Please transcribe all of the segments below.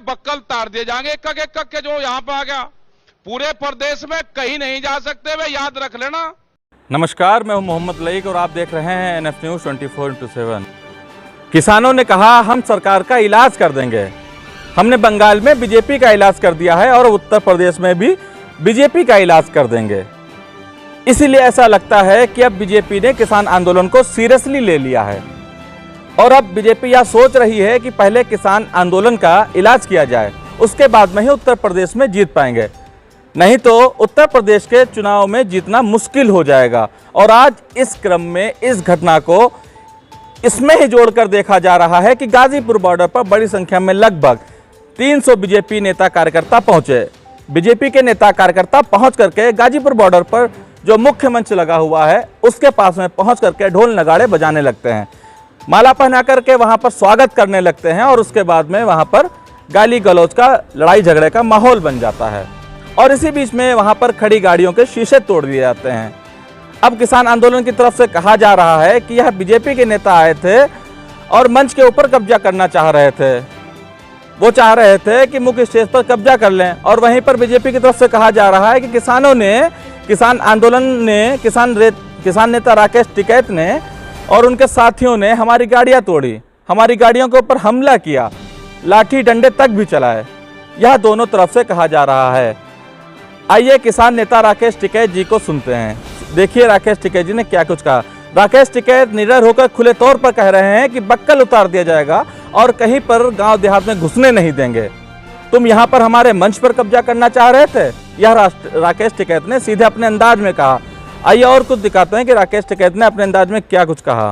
Buckle तार दिए जाएंगे एक के जो यहाँ पे आ गया। पूरे प्रदेश में कहीं नहीं जा सकते वे, याद रख लेना। नमस्कार, मैं हूं मोहम्मद लईक और आप देख रहे हैं NF न्यूज़ 24/7। किसानों ने कहा हम सरकार का इलाज कर देंगे। हमने बंगाल में बीजेपी का इलाज कर दिया है और उत्तर प्रदेश में भी बीजेपी का इलाज कर देंगे। इसीलिए ऐसा लगता है कि अब बीजेपी ने किसान आंदोलन को सीरियसली ले लिया है और अब बीजेपी यह सोच रही है कि पहले किसान आंदोलन का इलाज किया जाए, उसके बाद में ही उत्तर प्रदेश में जीत पाएंगे, नहीं तो उत्तर प्रदेश के चुनाव में जीतना मुश्किल हो जाएगा। और आज इस क्रम में इस घटना को इसमें ही जोड़कर देखा जा रहा है कि गाजीपुर बॉर्डर पर बड़ी संख्या में लगभग 300 बीजेपी नेता कार्यकर्ता पहुंचे। बीजेपी के नेता कार्यकर्ता पहुंच करके गाजीपुर बॉर्डर पर जो मुख्य मंच लगा हुआ है उसके पास में पहुंच करके ढोल नगाड़े बजाने लगते हैं, माला पहना करके वहां पर स्वागत करने लगते हैं और उसके बाद में वहां पर गाली गलौज का, लड़ाई झगड़े का माहौल बन जाता है। और इसी बीच में वहां पर खड़ी गाड़ियों के शीशे तोड़ दिए जाते हैं। अब किसान आंदोलन की तरफ से कहा जा रहा है कि यह बीजेपी के नेता आए थे और मंच के ऊपर कब्जा करना चाह रहे थे। वो चाह रहे थे कि मुख्य स्टेज पर कब्जा कर लें। और वहीं पर बीजेपी की तरफ से कहा जा रहा है कि किसान आंदोलन ने, किसान नेता राकेश टिकैत ने और उनके साथियों ने हमारी गाड़ियां तोड़ी, हमारी गाड़ियों के ऊपर हमला किया, लाठी डंडे तक भी चलाए। यह दोनों तरफ से कहा जा रहा है। आइए किसान नेता राकेश टिकैत जी को सुनते हैं। देखिए राकेश टिकैत जी ने क्या कुछ कहा। राकेश टिकैत निडर होकर खुले तौर पर कह रहे हैं कि बक्कल उतार दिया जाएगा और कहीं पर गांव देहात में घुसने नहीं देंगे। तुम यहां पर हमारे मंच पर कब्जा करना चाह रहे थे, यह राकेश टिकैत ने सीधे अपने अंदाज में कहा। आइए और कुछ दिखाते हैं कि राकेश टिकैत ने अपने अंदाज में क्या कुछ कहा।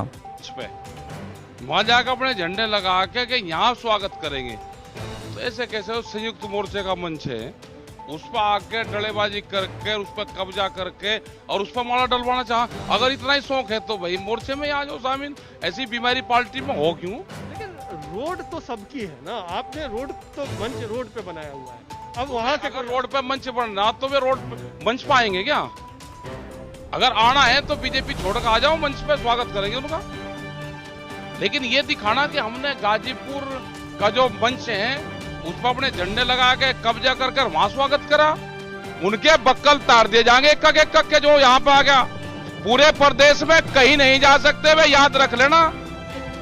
वहां जाकर अपने झंडे लगा के यहाँ स्वागत करेंगे, तो ऐसे कैसे? संयुक्त मोर्चे का मंच है, उस पर आके डलेबाजी करके, उस पर कब्जा करके और उस पर माला डलवाना चाह। अगर इतना ही शौक है तो भाई मोर्चे में आ जाओ शामिल। ऐसी बीमारी पार्टी में हो क्यों? लेकिन रोड तो सबकी है ना, आपने रोड तो मंच रोड पे बनाया हुआ है। अब वहां से अगर रोड पे मंच बनना तो वे रोड मंच पे आएंगे क्या? अगर आना है तो बीजेपी छोड़ कर आ जाओ, मंच पे स्वागत करेंगे उनका। लेकिन ये दिखाना कि हमने गाजीपुर का जो मंच है उस पर अपने झंडे लगा के कब्जा कर वहां स्वागत करा, उनके बक्कल तार दिए जाएंगे एक के जो यहाँ पे आ गया। पूरे प्रदेश में कहीं नहीं जा सकते वे, याद रख लेना।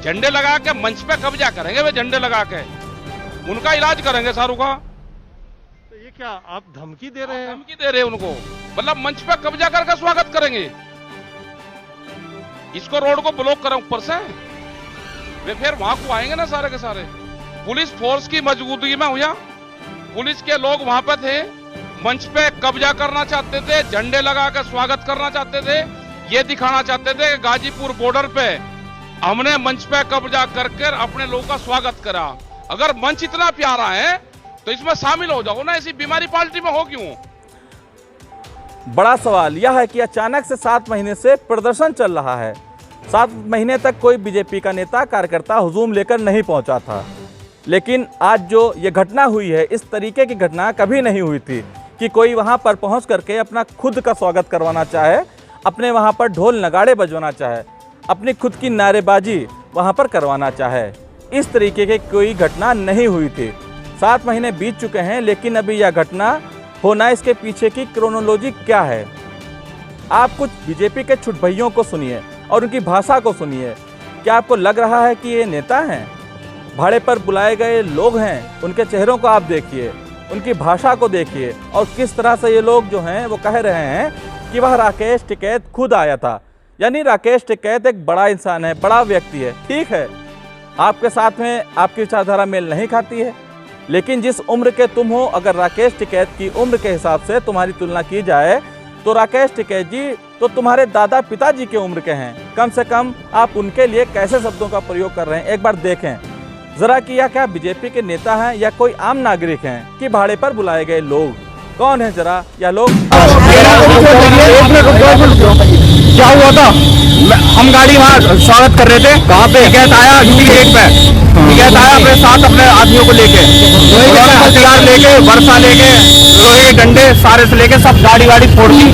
झंडे लगा के मंच पे कब्जा करेंगे वे, झंडे लगा के उनका इलाज करेंगे शाहरुख का। तो ये क्या आप धमकी दे रहे हैं? धमकी दे रहे हैं उनको, मतलब मंच पे कब्जा करके स्वागत करेंगे। इसको रोड को ब्लॉक करें ऊपर से, वे फिर वहां को आएंगे ना सारे के सारे। पुलिस फोर्स की मौजूदगी में हुआ, पुलिस के लोग वहां पर थे, मंच पे कब्जा करना चाहते थे, झंडे लगा कर स्वागत करना चाहते थे, ये दिखाना चाहते थे कि गाजीपुर बॉर्डर पे हमने मंच पे कब्जा करके अपने लोगों का स्वागत करा। अगर मंच इतना प्यारा है तो इसमें शामिल हो जाओ ना, ऐसी बीमारी पार्टी में हो क्यों? बड़ा सवाल यह है कि अचानक से 7 महीने से प्रदर्शन चल रहा है। 7 महीने तक कोई बीजेपी का नेता कार्यकर्ता हुजूम लेकर नहीं पहुंचा था, लेकिन आज जो ये घटना हुई है, इस तरीके की घटना कभी नहीं हुई थी कि कोई वहां पर पहुंच करके अपना खुद का स्वागत करवाना चाहे, अपने वहां पर ढोल नगाड़े बजवाना चाहे, अपनी खुद की नारेबाजी वहां पर करवाना चाहे। इस तरीके की कोई घटना नहीं हुई थी। 7 महीने बीत चुके हैं, लेकिन अभी यह घटना होना, इसके पीछे की क्रोनोलॉजी क्या है? आप कुछ बीजेपी के छुटभइयों को सुनिए और उनकी भाषा को सुनिए। क्या आपको लग रहा है कि ये नेता हैं? भाड़े पर बुलाए गए लोग हैं। उनके चेहरों को आप देखिए, उनकी भाषा को देखिए और किस तरह से ये लोग जो हैं वो कह रहे हैं कि वह राकेश टिकैत खुद आया था। यानी राकेश टिकैत एक बड़ा इंसान है, बड़ा व्यक्ति है। ठीक है, आपके साथ में आपकी विचारधारा मेल नहीं खाती है, लेकिन जिस उम्र के तुम हो, अगर राकेश टिकैत की उम्र के हिसाब से तुम्हारी तुलना की जाए तो राकेश टिकैत जी तो तुम्हारे दादा पिताजी के उम्र के हैं। कम से कम आप उनके लिए कैसे शब्दों का प्रयोग कर रहे हैं, एक बार देखें जरा कि यह क्या बीजेपी के नेता हैं या कोई आम नागरिक हैं कि भाड़े पर बुलाए गए लोग? कौन है जरा यह लोग? क्या हुआ था? हम गाड़ी वहाँ स्वागत कर रहे थे, कहाँ पे? टिकैत आया ड्यूटी गेट पे, टिकैत आया अपने साथ अपने आदमियों को लेके, हथियार लेके, वर्षा लेके, लोहे के डंडे सारे से लेके सब गाड़ी फोड़ दी,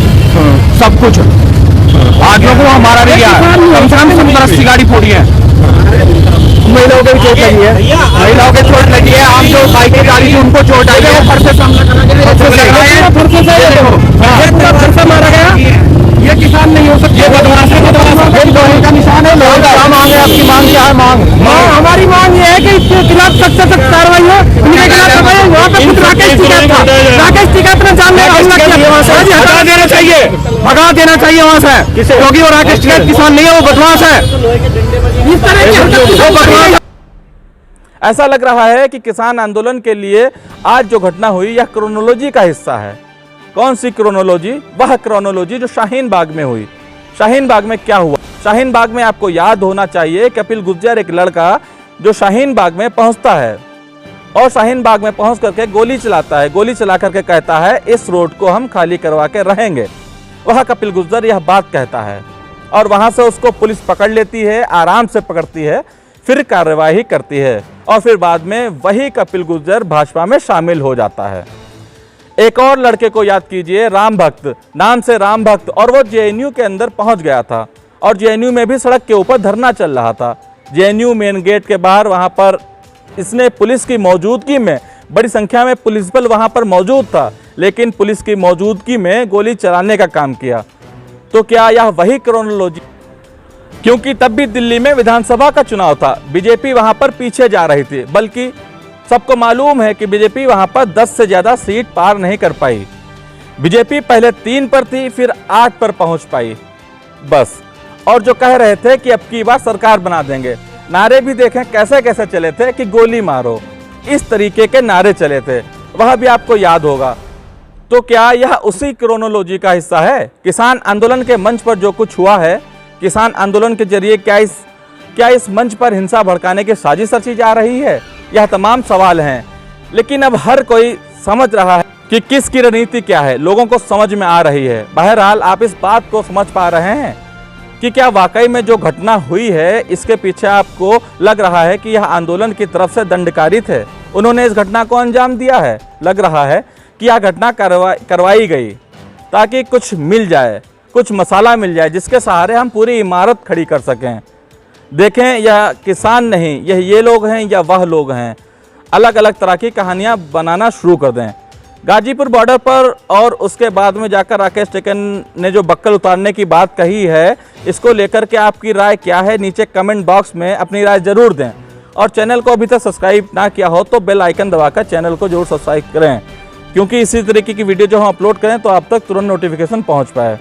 सब कुछ आदमियों को हमारा नहीं किया। कम से कम 70-80 गाड़ी फोड़ी है। महिलाओं को भी चोट लगी है, महिलाओं को चोट लगी है, आम जो बाइक की गाड़ी थी उनको चोट आई है, फर से सामना करना फरसा मारा गया। ये किसान नहीं हो सकते, ये बदमाश है, लोहे का निशान है। लोहे का मांग है, आपकी मांग क्या है? मांग हमारी मांग ये है कि इसके खिलाफ सख्त से सख्त कार्रवाई हो, इनके खिलाफ कार्रवाई। वहाँ पे खुद राकेश टिकैत था, राकेश टिकैत ने जानने हमला किया, हटा देना चाहिए, भगा देना चाहिए वहाँ से, क्योंकि वो राकेश टिकैत किसान नहीं है, वो बदमाश है। इस तरह की बदमाश। ऐसा लग रहा है कि किसान आंदोलन के लिए आज जो घटना हुई यह क्रोनोलॉजी का हिस्सा है। कौन सी क्रोनोलॉजी? वह क्रोनोलॉजी जो शाहीन बाग में हुई। शाहीन बाग में क्या हुआ? शाहीन बाग में आपको याद होना चाहिए, कपिल गुर्जर एक लड़का जो शाहीन बाग में पहुंचता है और शाहीन बाग में पहुंच करके गोली चलाता है। गोली चला करके कहता है इस रोड को हम खाली करवा के रहेंगे। वह कपिल गुर्जर यह बात कहता है और वहां से उसको पुलिस पकड़ लेती है, आराम से पकड़ती है, फिर कार्रवाई करती है और फिर बाद में वही कपिल गुर्जर भाजपा में शामिल हो जाता है। एक और लड़के को याद कीजिए, राम भक्त, नाम से राम भक्त, और वो जेएनयू के अंदर पहुंच गया था और जेएनयू में भी सड़क के ऊपर धरना चल रहा था। जेएनयू मेन गेट के बाहर वहां पर इसने पुलिस की मौजूदगी में, बड़ी संख्या में पुलिस बल वहां पर मौजूद था, लेकिन पुलिस की मौजूदगी में गोली चलाने का काम किया। तो क्या यह वही क्रोनोलॉजी? क्योंकि तब भी दिल्ली में विधानसभा का चुनाव था, बीजेपी वहां पर पीछे जा रही थी, बल्कि सबको मालूम है कि बीजेपी वहां पर 10 से ज्यादा सीट पार नहीं कर पाई। बीजेपी पहले 3 पर थी, फिर 8 पर पहुंच पाई बस। और जो कह रहे थे कि अब की बार सरकार बना देंगे, नारे भी देखें कैसे कैसे चले थे कि गोली मारो, इस तरीके के नारे चले थे, वह भी आपको याद होगा। तो क्या यह उसी क्रोनोलॉजी का हिस्सा है? किसान आंदोलन के मंच पर जो कुछ हुआ है, किसान आंदोलन के जरिए क्या इस मंच पर हिंसा भड़काने की साजिश रची जा रही है? यह तमाम सवाल हैं, लेकिन अब हर कोई समझ रहा है कि किसकी रणनीति क्या है, लोगों को समझ में आ रही है। बहरहाल आप इस बात को समझ पा रहे हैं कि क्या वाकई में जो घटना हुई है इसके पीछे आपको लग रहा है कि यह आंदोलन की तरफ से दंडकारी थे, उन्होंने इस घटना को अंजाम दिया है? लग रहा है कि यह घटना करवाई गई ताकि कुछ मिल जाए, कुछ मसाला मिल जाए जिसके सहारे हम पूरी इमारत खड़ी कर सकें। देखें, यह किसान नहीं, यह ये लोग हैं या वह लोग हैं, अलग अलग तरह की कहानियां बनाना शुरू कर दें। गाजीपुर बॉर्डर पर और उसके बाद में जाकर राकेश टिकैत ने जो बक्कल उतारने की बात कही है, इसको लेकर के आपकी राय क्या है? नीचे कमेंट बॉक्स में अपनी राय जरूर दें और चैनल को अभी तक सब्सक्राइब ना किया हो तो बेल आइकन दबाकर चैनल को जरूर सब्सक्राइब करें, क्योंकि इसी तरीके की वीडियो जो हम अपलोड करें तो आप तक तुरंत नोटिफिकेशन पहुँच पाए।